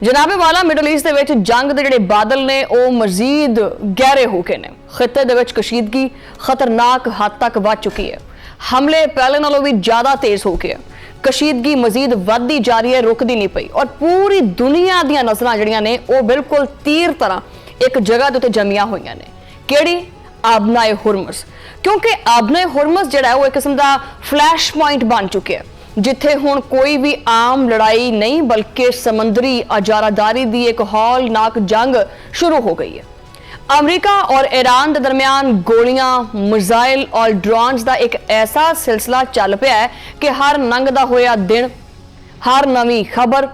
जनाबे वाला middle east दे विच जंग दे जिहड़े बादल ने वो मजीद गहरे हो गए ने। खिते दे विच कशीदगी खतरनाक हद तक वध चुकी है। हमले पहले नालों भी ज्यादा तेज हो गए। कशीदगी मजीद वधदी जा रही है, रुकदी नहीं पई और पूरी दुनिया दी नज़रां जिहड़ियां ने वो बिल्कुल तीर तरह एक जगह दे उत्ते जमिया होईयां ने। किहड़ी? आबनाए हुरमुज़। क्योंकि आबनाए हुरमुज़ जिहड़ा वो एक किस्म दा फ्लैश पॉइंट बन चुके हैं जिथे हुण कोई भी आम लड़ाई नहीं बल्कि समंदरी अजारादारी दी एक हौलनाक जंग शुरू हो गई है। अमेरिका और ईरान के दरमियान गोलियां, मिसाइल और ड्रोन्स का एक ऐसा सिलसिला चल पिया है कि हर लंघदा होया दिन, हर नवी खबर,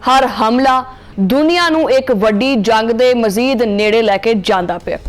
हर हमला दुनिया नूं एक वड्डी जंग दे मजीद नेड़े लैके जांदा पिया।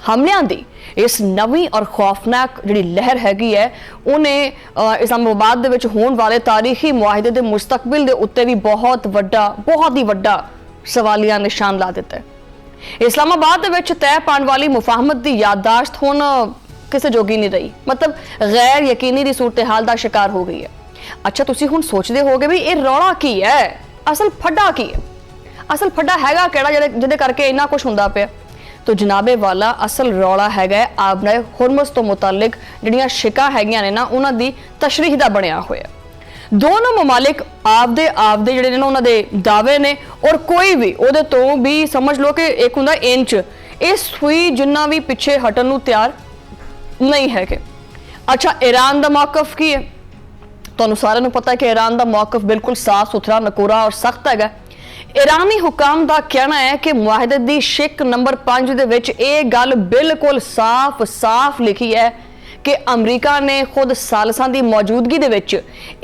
हमलियां दी इस नवी और खौफनाक जी लहर हैगी है उन्हें इस्लामाबाद दे विच होने वाले तारीखी मुआहिदे दे मुस्तकबिल दे उत्ते भी बहुत ही वड्डा सवालिया निशान ला दिता है। इस्लामाबाद दे विच तय पाने वाली मुफाहमत की याददाश्त हुण किसी जोगी नहीं रही, मतलब गैर यकीनी दी सूरत हाल का शिकार हो गई है। अच्छा, तुसीं हुण सोचदे होगे भी ये रौला की है, असल फड्डा की है, असल फड्डा हैगा किहड़ा जिहदे करके इन्ना कुछ हुंदा पिया। तो जनाबे वाला असल रौला हैगा आबनाए हुरमुज़ तो मुतालिक जिहड़ियां शिका हैगियां ने ना उन्हां दी तशरीह दा बनया होया। दोनों ममालिक आपदे जिहड़े ने उन्हां दे दावे ने और कोई भी उहदे तो भी समझ लो कि एक हुंदा इंच इस हुई जिन्ना भी पिछे हटन नूं तैयार नहीं हैगे। अच्छा, ईरान दा मौकफ की है? तुहानूं सारिआं नूं पता है कि ईरान दा मौकफ बिल्कुल साफ सुथरा, नकोरा और सख्त हैगा। ईरानी हुकाम का कहना है कि मुआहिदे दी शिक नंबर 5 दे विच ये गल बिल्कुल साफ लिखी है कि अमरीका ने खुद सालसां दी मौजूदगी दे विच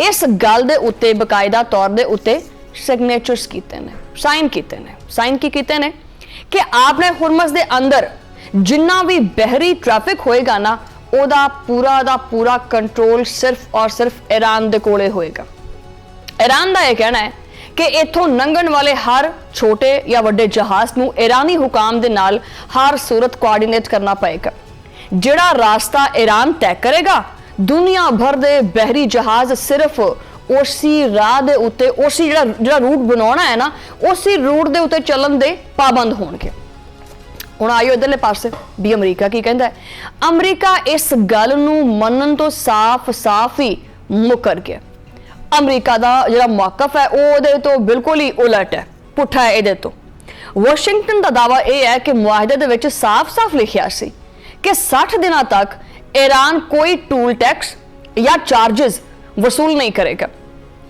इस गल दे उत्ते बकायदा तौर दे उत्ते सिग्नेचर्स कीते ने, साइन की कीते ने कि आपने हुरमुज़ दे अंदर जिन्ना भी बहरी ट्रैफिक होएगा ना ओदा पूरा कंट्रोल सिर्फ और सिर्फ ईरान दे कोले होएगा। ईरान दा यह कहना है कि इथों लंघण वाले हर छोटे या वड्डे जहाज नूं ईरानी हुकाम दे नाल हर सूरत कोआर्डिनेट करना पएगा। जिहड़ा रास्ता ईरान तय करेगा दुनिया भर दे बहरी जहाज सिर्फ उसी राह दे उत्ते उसी जिहड़ा रूट बनाउणा है ना उसी रूट दे उत्ते चलन दे पाबंद होणगे। हुण आइयो इधरले पासे भी अमरीका की कहंदा है। अमरीका इस गल नूं मनण तो साफ ही मुकर गया। अमरीका का जिहड़ा मौकफ है वो तो बिल्कुल ही उलट है, पुठा है इहदे तो। वाशिंगटन का दावा यह है कि मुआहिदे दे विच साफ लिखिया सी कि 60 दिनों तक ईरान कोई टूल टैक्स या चार्जेस वसूल नहीं करेगा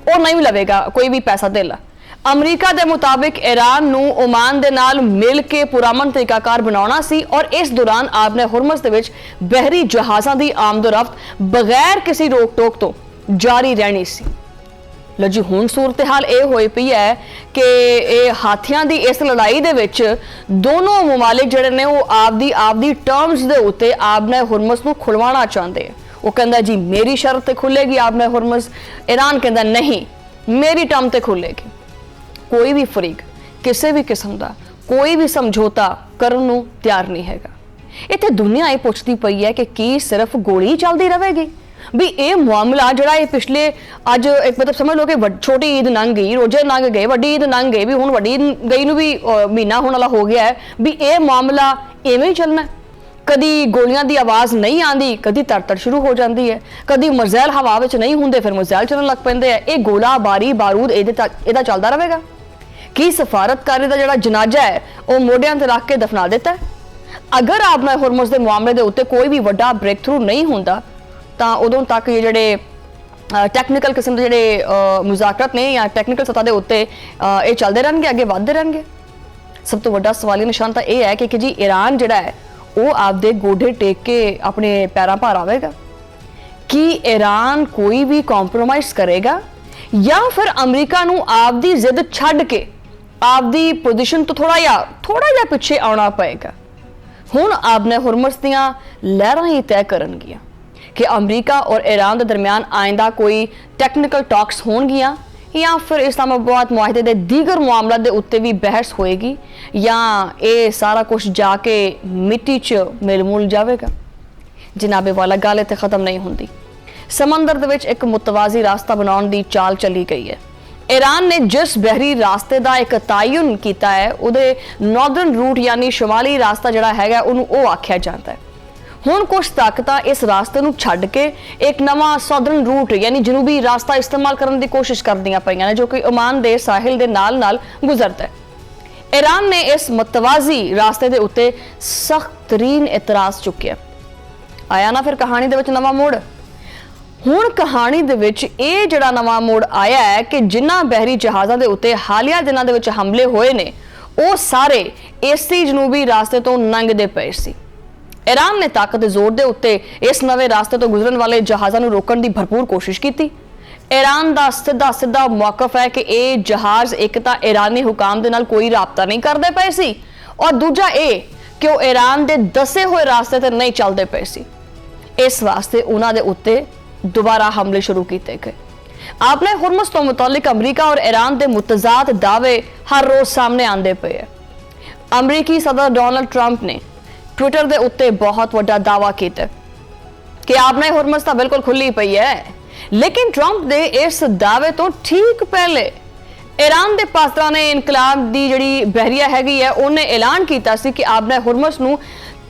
और नहीं लवेगा कोई भी पैसा देला। अमरीका के मुताबिक ईरान नूं ओमान दे नाल मिल के पुरअमन तरीकाकार बनाउणा सी और इस दौरान आपने हुरमुज़ दे विच बहरी जहाज़ां दी आमदोरफ्त बगैर किसी रोक टोक तो जारी रहनी सी। लो जी, हुण सूरत हाल ये होई पई है कि हाथियां दी इस लड़ाई दे विच दोनों ममालिक जिहड़े ने वो आपदी टर्म्स दे उत्ते आबनाए हुरमुज़ नूं खुलवाना चाहते हैं। वो कहंदा जी मेरी शर्त ते खुलेगी आबनाए हुरमुज़, ईरान कहंदा नहीं मेरी टर्म ते खुलेगी। कोई भी फरीक किसी भी किस्म का कोई भी समझौता करन नूं तैयार नहीं हैगा। इत्थे दुनिया ये पुछदी पई है कि की सिर्फ गोली चलती रहेगी भी ये मामला जड़ा ये पिछले अज एक मतलब समझ लो कि छोटी ईद लंघ गई, रोजे लंघ गए, वड्डी ईद लंघ गई, भी हुण वड्डी ईद गई नूं भी महीना होने वाला हो गया है भी ये मामला इवें ही चलना है। कदी गोलियां की आवाज़ नहीं आती, कदी तड़ शुरू हो जाती है, कदी मिसाइल हवा विच नहीं होंदे फिर मिसाइल चलन लग पैंदे है। ये गोला बारी बारूद इहदा चलदा रहेगा कि सफारतकारी का जिहड़ा जनाजा है वो मोढियां ते रख के दफना दिता है। अगर आपनाए हुरमुज़ दे मामले दे उत्ते कोई भी वड्डा ब्रेक थ्रू नहीं होंदा तां उदों तक ये जिहड़े टैक्नीकल किस्म के जिहड़े मुज़ाकरात ने या टैक्नीकल सतह के उत्ते ये चलते रहणगे, अगे वधदे रहणगे। सब तो वड्डा सवाली निशान तो यह है कि जी ईरान जिहड़ा है वो आपदे गोडे टेक के अपने पैरां भार आवेगा कि ईरान कोई भी कॉम्प्रोमाइज़ करेगा या फिर अमरीका नूं आपदी जिद छड्ड के आपदी पोजीशन तो थोड़ा जिहा पिछे आउणा पएगा। हुण आपने हुरमुज़ दीआं लहरां ही तय करनगियां कि अमरीका और ईरान के दरमियान आइंदा कोई टैक्नीकल टॉक्स होणगियां या फिर इस्लामाबाद मुआहिदे दे दीगर मामलों के उत्ते भी बहस होएगी या ये सारा कुछ जाके मिट्टी च मिल मुल जाएगा। जनाबे वाला गल इत्थे खत्म नहीं होंदी। समंदर दे विच एक मुतवाजी रास्ता बनाउण दी चाल चली गई है। ईरान ने जिस बहरी रास्ते का एक तयन किया है उहदे नॉर्दर्न रूट यानी शुमाली रास्ता जिहड़ा हैगा उहनूं आख्या जाता है। हुण कुछ ताकतां इस रास्ते नूं छड्ड के एक नवां सौदर्न रूट यानी जनूबी रास्ता इस्तेमाल करने की कोशिश करदियां पईयां ने जो कि ओमान दे साहिल दे नाल गुजरदा है। ईरान ने इस मतवाजी रास्ते के उत्ते सख्त तरीन इतराज चुक्या। आया ना फिर कहानी दे विच नवां मोड़। हुण कहानी दे विच इह जिहड़ा नवां मोड़ आया है कि जिन्हां बहरी जहाज़ां दे उत्ते हालिया दिनां दे विच हमले होए ने वो सारे इसी जनूबी रास्ते तो लंघदे पए सी। ईरान ने ताकत दे जोर दे उत्ते इस नवे रास्ते तो गुजरन वाले जहाज़ां नूं रोकण दी भरपूर कोशिश की। ईरान का सीधा मौकफ है कि यह जहाज़ एक तो ईरानी हुकाम दे नाल कोई राबता नहीं करते पे सी और दूजा ये कि वो ईरान के दसे हुए रास्ते ते नहीं चलते पे सी। इस वास्ते उन्हां दे उत्ते दोबारा हमले शुरू किए गए। आपने हुरमुज़ तो मुतालिक अमरीका और ईरान के मुतजाद दावे हर रोज सामने आते पे है। अमरीकी सदर डोनाल्ड ट्रंप ने ट्विटर के उत्ते बहुत वड्डा दावा किया कि आपने हुरमुज़ तो बिल्कुल खुली पई है, लेकिन ट्रंप दे इस दावे तो ठीक पहले ईरान के पासदाने इनकलाब की जिहड़ी बहरिया हैगी है उन्हें ऐलान किया सी कि आपने हुरमुज़ नूं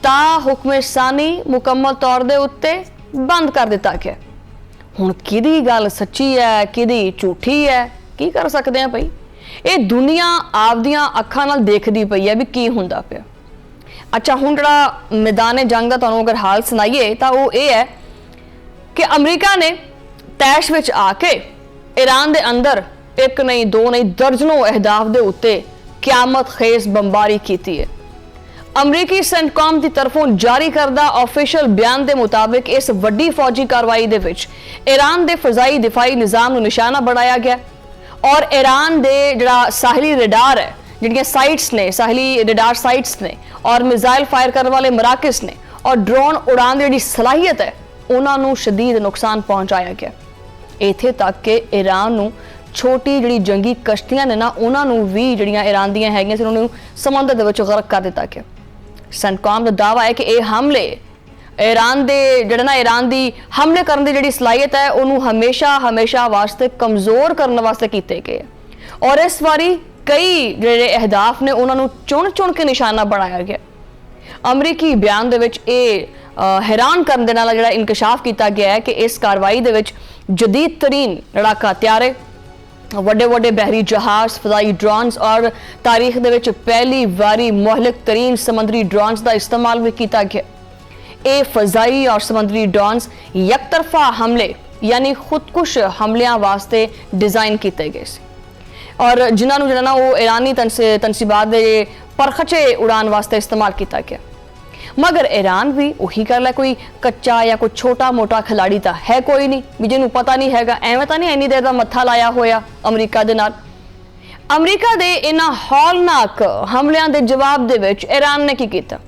ता हुक्म सानी मुकम्मल तौर दे उत्ते बंद कर दिता गया। हुण किहदी गल सच्ची है किहदी झूठी है की कर सकते हैं भाई। ये दुनिया आपदियां अखां नाल देखदी पई है भी की हुंदा पिया। अच्छा हुण जिहड़ा मैदान जंग दा तुहानूं अगर हाल सुनाइए तो वो ये है कि अमरीका ने तैश विच आके ईरान दे अंदर एक नहीं दो नहीं दर्जनों अहदाफ दे उत्ते क्यामत खेज बंबारी की है। अमरीकी सेंटकॉम की तरफों जारी करदा ऑफिशियल बयान के मुताबिक इस वड्डी फौजी कार्रवाई दे विच ईरान के फजाई दिफाई निज़ाम नूं निशाना बनाया गया और ईरान के जिहड़ा साहली रडार है जिहड़ियां साइट्स ने साहली रडार साइट्स ने और मिसाइल फायर करने वाले मराकज़ ने और ड्रोन उड़ान की जिहड़ी सलाहियत है उन्होंने शदीद नुकसान पहुंचाया गया। इत्थे तक कि ईरान नूं छोटी जिहड़ी जंगी कश्तियां ने ना उन्होंने भी जिहड़ियां ईरान दियां हैगियां सी उन्होंने समुद्र दे विच गरक कर दिता गया। सेंटकॉम का दावा है कि यह हमले ईरान दे जिहड़ा ना ईरान की हमले करने की जिहड़ी सलाहियत है उन्होंने हमेशा हमेशा वास्ते कमज़ोर करने वास्ते किए गए और इस बारी कई जिहड़े अहदाफ ने उन्होंने चुन चुन के निशाना बनाया गया। अमरीकी बयान दे विच हैरान करने दे नाल जिहड़ा इंकशाफ किया गया है कि इस कार्रवाई दे विच जदीद तरीन लड़ाका हथियारे वड्डे वड्डे बहरी जहाज फजाई ड्रोन्स और तारीख दे विच पहली बारी मुहलिक तरीन समुद्री ड्रोन्स का इस्तेमाल भी किया गया। ये फजाई और समुद्री ड्रोन्स यकतरफा हमले यानी खुदकुश हमलियां वास्ते डिजाइन किए गए और जिन्होंने जिहड़ा ना वो ईरानी तनसीबात दे परखचे उड़ान वास्ते इस्तेमाल किया गया। मगर ईरान भी उही कर लै कोई कच्चा या कोई छोटा मोटा खिलाड़ी तो है कोई नहीं भी जिन्हों पता नहीं हैगा एवं तो नहीं इन्नी देर का मत्था लाया होया अमरीका दे नाल। अमरीका दे इन्हां हौलनाक हमलियां दे जवाब दे विच ईरान ने की कीता।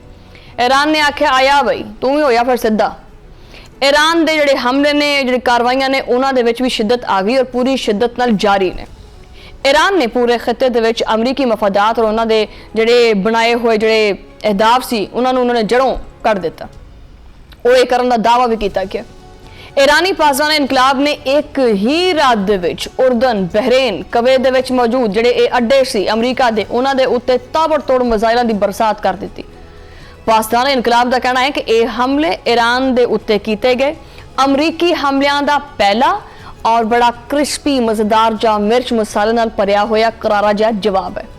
ईरान ने आख्या आया बई तू ही होया फिर सीधा। ईरान दे जिहड़े हमले ने जिहड़ी कार्रवाइयां ने उन्हां दे विच भी शिद्दत आ गई और पूरी शिद्दत नाल जारी ने। ईरान ने पूरे खिते दे विच अमरीकी मफादात और उन्हां दे जिहड़े बनाए हुए जिहड़े अहदाफ सी उन्होंने जड़ों कर दिता। वो ये करने का दावा भी किया गया। ईरानी पासदाने इनकलाब ने एक ही रात दे विच उर्दन बहरेन कवैत दे विच मौजूद जिहड़े अड्डे सी अमरीका दे उन्हां दे उत्ते ताबड़तोड़ मिसाइलां दी बरसात कर दी। पासदाने इनकलाब का कहना है कि यह हमले ईरान दे उत्ते किए गए अमरीकी हमलियां दा पहला और बड़ा क्रिस्पी मजेदार जा मिर्च मसाले नाल भरिया होया करारा जा जवाब है।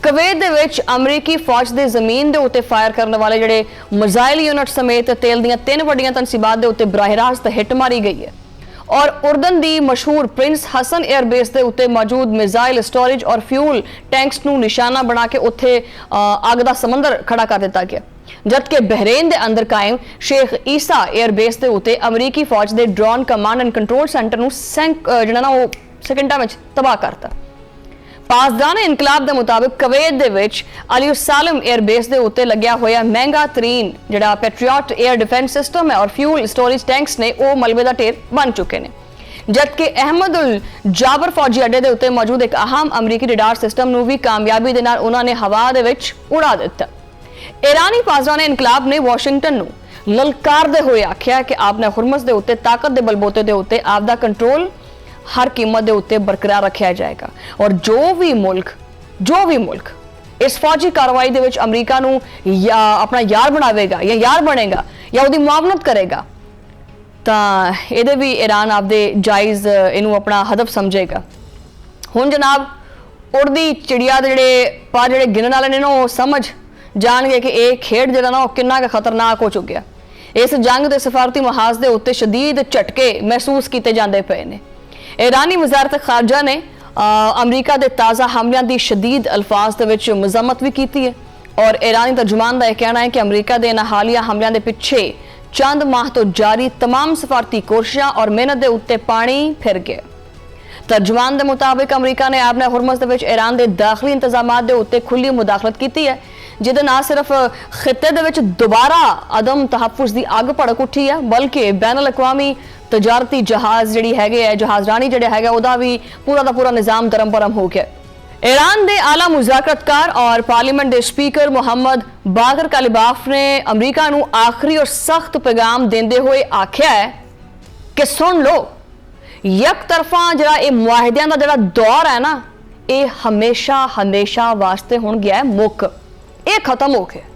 कवैत दे विच अमरीकी फौज दे जमीन दे उत्ते फायर करने वाले जिहड़े मिसाइल यूनिट समेत तेल दीयां 3 वड्डियां तनसीबात दे उत्ते बराह रास्त हिट मारी गई है और उर्दन दी मशहूर प्रिंस हसन एयरबेस दे उत्ते मौजूद मिसाइल स्टोरेज और फ्यूल टैंक्स नूं निशाना बना के उत्थे अग दा समंदर खड़ा कर दिता गया। जबकि बहरेन दे अंदर कायम शेख ईसा एयरबेस दे उत्ते अमरीकी फौज दे drone command and control centre नूं जिहड़ा ना वो सेकंडां विच तबाह करता। पासदाने इनकलाब के मुताबिक कवैत दे विच अली सालम एयरबेस के उत्ते लग्या होया महंगा तरीन जिहड़ा पैट्रियट एयर डिफेंस सिस्टम है और फ्यूल स्टोरेज टैंक्स ने वो मलबे का ढेर बन चुके हैं। जबकि अहमद उल जाबर फौजी अड्डे के उत्ते मौजूद एक अहम अमरीकी रडार सिस्टम नूं भी कामयाबी दे नाल उन्होंने हवा दे विच उड़ा दिता। ईरानी पासदाने इनकलाब ने वाशिंगटन नूं ललकारदे हुए आख्या कि आपने हुरमुज़ दे उत्ते ताकत दे बलबोते दे उत्ते आपदा कंट्रोल हर कीमत के उत्ते बरकरार रखा जाएगा और जो भी मुल्क इस फौजी कार्रवाई दे विच अमरीका नूं या अपना यार बनावेगा या यार बनेगा या उहदी मुआवनत करेगा तां इहदे भी ईरान आपदे जायज़ इनू अपना हदफ समझेगा। हुण जनाब उड़दी चिड़िया दे जिहड़े पर जिहड़े गिनण वाले ने ना वो समझ जाणगे कि ये खेड जिहड़ा ना वो किन्ना क खतरनाक हो चुकिया। इस जंग के सफारती महाज के उत्ते शदीद झटके महसूस किए जाते पे ने। ईरानी वजारत खारजा ने अमरीका के ताज़ा हमलों की शदीद अल्फाज के मजम्मत भी की है और ईरानी तर्जुमान का यह कहना है कि अमरीका के इन्हां हालिया हमलों के पिछे चंद माह तो जारी तमाम सफारती कोशिशां और मेहनत के उत्ते पानी फिर गया। तर्जुमान के मुताबिक अमरीका ने आबना हुरमज़ दे ईरान के दाखिली इंतजामात के उत्ते खुली मुदाखलत की है जिहदे ना सिर्फ खिते दे विच दोबारा अदम तहफ़ुज़ की अग भड़क उठी है बल्कि बैनुल अक़वामी तजारती जहाज़ जिहड़ी है जहाज़रानी जिहड़ा है उहदा भी पूरा का पूरा निज़ाम दरम भरम हो गया। ईरान के आला मुज़ाकरतकार और पार्लीमेंट के स्पीकर मोहम्मद बाकर कालिबाफ ने अमरीका नूं आखिरी और सख्त पैगाम देंदे हुए आख्या है कि सुन लो यक तरफा जिहड़ा ये मुआहिदियां दा जिहड़ा दौर है ना ये हमेशा वास्ते हुण गया है मुक ये खत्म हो गया।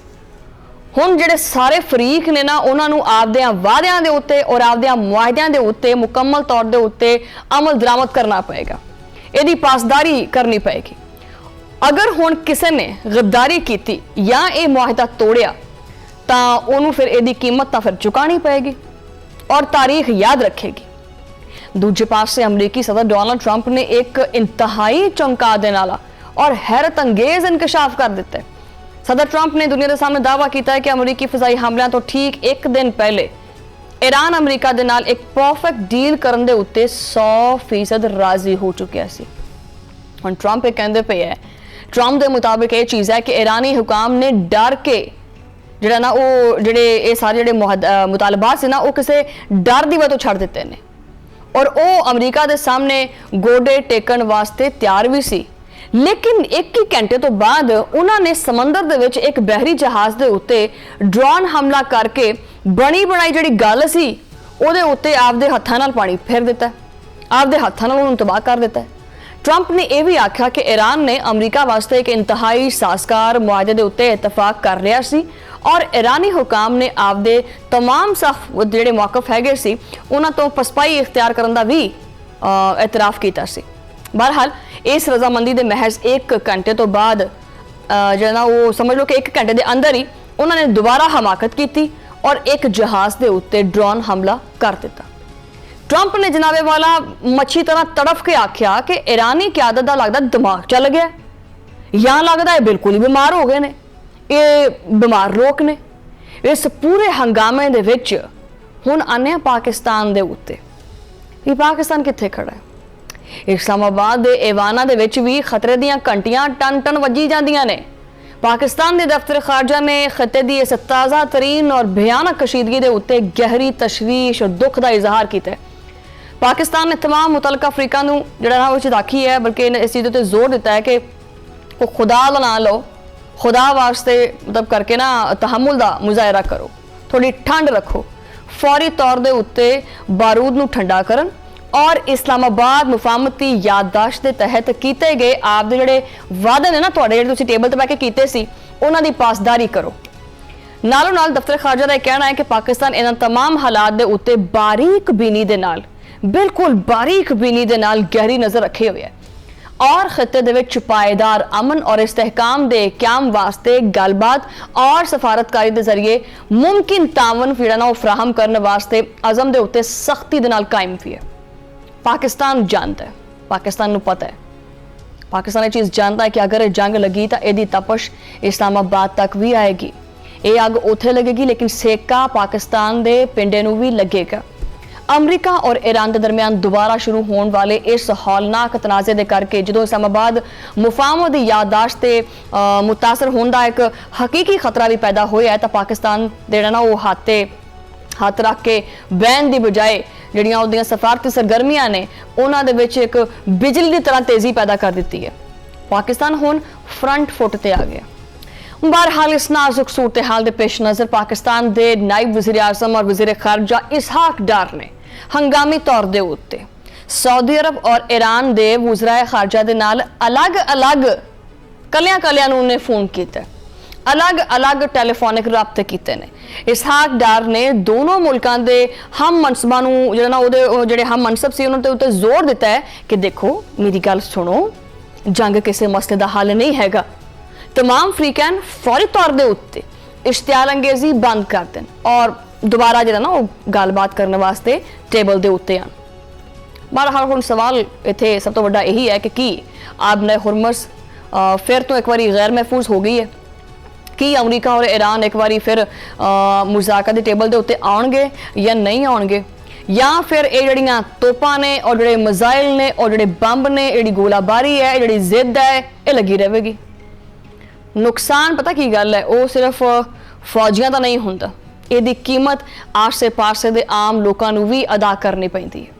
हुण जिहड़े सारे फरीक ने ना उन्हां नूं आपदियां वादियां दे उत्ते और आपदियां मुआहिदियां दे उत्ते मुकम्मल तौर दे उत्ते अमल दरामद करना पएगा, इहदी पासदारी करनी पएगी। अगर हुण किसी ने गद्दारी की या ये मुआहिदा तोड़िया तां उहनूं फिर इहदी कीमत तां फिर चुकानी पएगी और तारीख याद रखेगी। दूजे पासे अमरीकी सदर डोनाल्ड ट्रंप ने एक इंतहाई चौंका देने वाला और हैरत अंगेज इंकशाफ कर दिता है। सदर ट्रंप ने दुनिया के सामने दावा किया है कि अमरीकी फिजाई हमलों तो ठीक एक दिन पहले ईरान अमरीका दे नाल एक परफेक्ट डील करने दे उत्ते 100% राजी हो चुकिया सी। हुण ट्रंप ये कहंदे पे है, ट्रंप के मुताबिक ये चीज़ है कि ईरानी हुकाम ने डर के जिहड़ा ना वो जिहड़े ये सारे जिहड़े मुतालबात से ना वो किसी डर की वजह छड़ दिते ने और वो अमरीका के सामने गोडे टेकन वास्ते तैयार भी सी। लेकिन एक ही घंटे तो बाद उन्होंने समंदर दे विच एक बहरी जहाज के उत्ते ड्रोन हमला करके बनी बनाई जिहड़ी गल सी उहदे उत्ते आपदे हत्थां नाल पानी फेर दिता, आपदे हत्थां नाल उहनूं तबाह कर दिता। ट्रंप ने यह भी आख्या कि ईरान ने अमरीका वास्ते एक इंतहाई साजगार मुआहदे के उत्ते इतफाक कर लिया सी और ईरानी हुकाम ने आपदे तमाम सख्त जिहड़े मौकफ हैगे सी उन्हां तो पसपाई इख्तियार करन दा भी एतराफ़ कीता सी। बहरहाल इस रजामंदी के महज एक घंटे तो बाद जो ना वो समझ लो कि एक घंटे के अंदर ही उन्होंने दोबारा हमाकत की और एक जहाज़ के उत्ते ड्रोन हमला कर दिता। ट्रंप ने जनाबे वाला मच्छी तरह तड़फ के आख्या कि ईरानी क्यादत का लगता दिमाग चल गया या लगता है बिल्कुल ही बीमार हो गए ने ये बीमार लोग ने। इस पूरे हंगामे दे विच हुण आने पाकिस्तान दे उत्ते ये पाकिस्तान कित्थे खड़ा है। इस्लामाबाद के एवाना दे विच भी खतरे दीयां घंटियां टन टन वजी जांदियां ने। पाकिस्तान के दफ्तर खारजा ने खिते की इस ताज़ा तरीन और भयानक कशीदगी के उत्ते गहरी तशवीश और दुख का इजहार किया है। पाकिस्तान ने तमाम मुतलका अफ्रीका नूं जिहड़ा ना वो चिताखी है बल्कि इस चीज़ पर जोर दिता है कि वो खुदा दा ना लो, खुदा वास्ते मतलब करके ना तहम्मुल दा मुजाहरा करो, थोड़ी ठंड रखो, फौरी तौर के उत्ते बारूद नूं ठंडा करन और इस्लामाबाद मुफाहमती याददाश्त के तहत किए गए आप जिहड़े वादे ने ना तुहाडे जिहड़े तुसीं टेबल ते बैठ के कीते सी उन्हां दी पासदारी करो। नालों नाल दफ्तर खारजा का कहना है कि पाकिस्तान इन्हां तमाम हालात के उत्ते बारीक बीनी दे नाल बिल्कुल बारीक बीनी दे नाल गहरी नज़र रखे हुए है और खिते दे विच पायदार अमन और इस्तेहकाम दे क्याम वास्ते गलबात और सफारतकारी के जरिए मुमकिन तावन फिड़ा ना फराहम करने वास्ते अज़म के उत्ते सख्ती दे नाल कायम भी है। पाकिस्तान जानता है, पाकिस्तान नूं पता है, पाकिस्तान ये चीज़ जानता है कि अगर ये जंग लगी तो यदी तपश इस्लामाबाद तक भी आएगी, ये अग उत्थे लगेगी लेकिन सेका पाकिस्तान के पिंडे नूं भी लगेगा। अमरीका और ईरान के दरमियान दोबारा शुरू होने वाले इस हौलनाक तनाज़े के करके जो इस्लामाबाद मुफाहमत की याददाश्त से मुतासर होने का एक हकीकी खतरा भी पैदा होया है तो पाकिस्तान जिहड़ा ना वो हथ रख के बहन की बजाय जिहड़ियां उहदियां सफारती सरगर्मियां ने उन्हां दे विच एक बिजली की तरह तेजी पैदा कर दी है। पाकिस्तान हुण फ्रंट फुट ते आ गया। बहरहाल इस नाजुक सूरत हाल के पेश नज़र पाकिस्तान के नायब वज़ीर आज़म और वज़ीर खारजा इसहाक डार ने हंगामी तौर के उत्ते ਸਾਊਦੀ ਅਰਬ ਔਰ ਈਰਾਨ ਦੇ ਵਜ਼ੀਰ ਖਾਰਜਾ ਦੇ ਨਾਲ ਅਲੱਗ-ਅਲੱਗ ਕਲਿਆਂ ਨੂੰ ਉਹਨੇ ਫੋਨ ਕੀਤਾ, ਅਲੱਗ-ਅਲੱਗ ਟੈਲੀਫੋਨਿਕ ਰਾਬਤੇ ਕੀਤੇ ਨੇ। ਇਸਹਾਕ ਡਾਰ ਨੇ ਦੋਨੋਂ ਮੁਲਕਾਂ ਦੇ ਹਮ ਮਨਸਬਾਂ ਨੂੰ ਜਿਹੜਾ ਨਾ ਉਹਦੇ ਜਿਹੜੇ ਹਮ ਮਨਸਬ ਸੀ ਉਹਨਾਂ ਦੇ ਉੱਤੇ ਜ਼ੋਰ ਦਿੱਤਾ ਹੈ ਕਿ ਦੇਖੋ ਮੇਰੀ ਗੱਲ ਸੁਣੋ, ਜੰਗ ਕਿਸੇ ਮਸਲੇ ਦਾ ਹੱਲ ਨਹੀਂ ਹੈਗਾ। तमाम फ्रीकैन फौरी तौर के उत्ते इश्तियार अंगेजी बंद कर दें और दोबारा जो ना गलबात करने वास्ते टेबल के उत्ते आन। बहरहाल हुण सवाल इत्थे सब तो वड्डा यही है कि आबने हुरमस फिर तो एक बारी गैर महफूज हो गई है कि अमरीका और ईरान एक बारी फिर मुज़ाकरा के टेबल के उत्ते आउणगे या नहीं आउणगे, या फिर ये जड़ियां तोपां ने और जिहड़े मिसाइल ने और जिहड़े बंब ने, जिहड़ी गोलाबारी है, जिहड़ी जिद है, ये लगी रहेगी। नुकसान पता की गल है, वो सिर्फ फौजियां का नहीं हुंदा, इहदी कीमत आसे पासे दे आम लोकां नूं भी अदा करनी पैंदी है।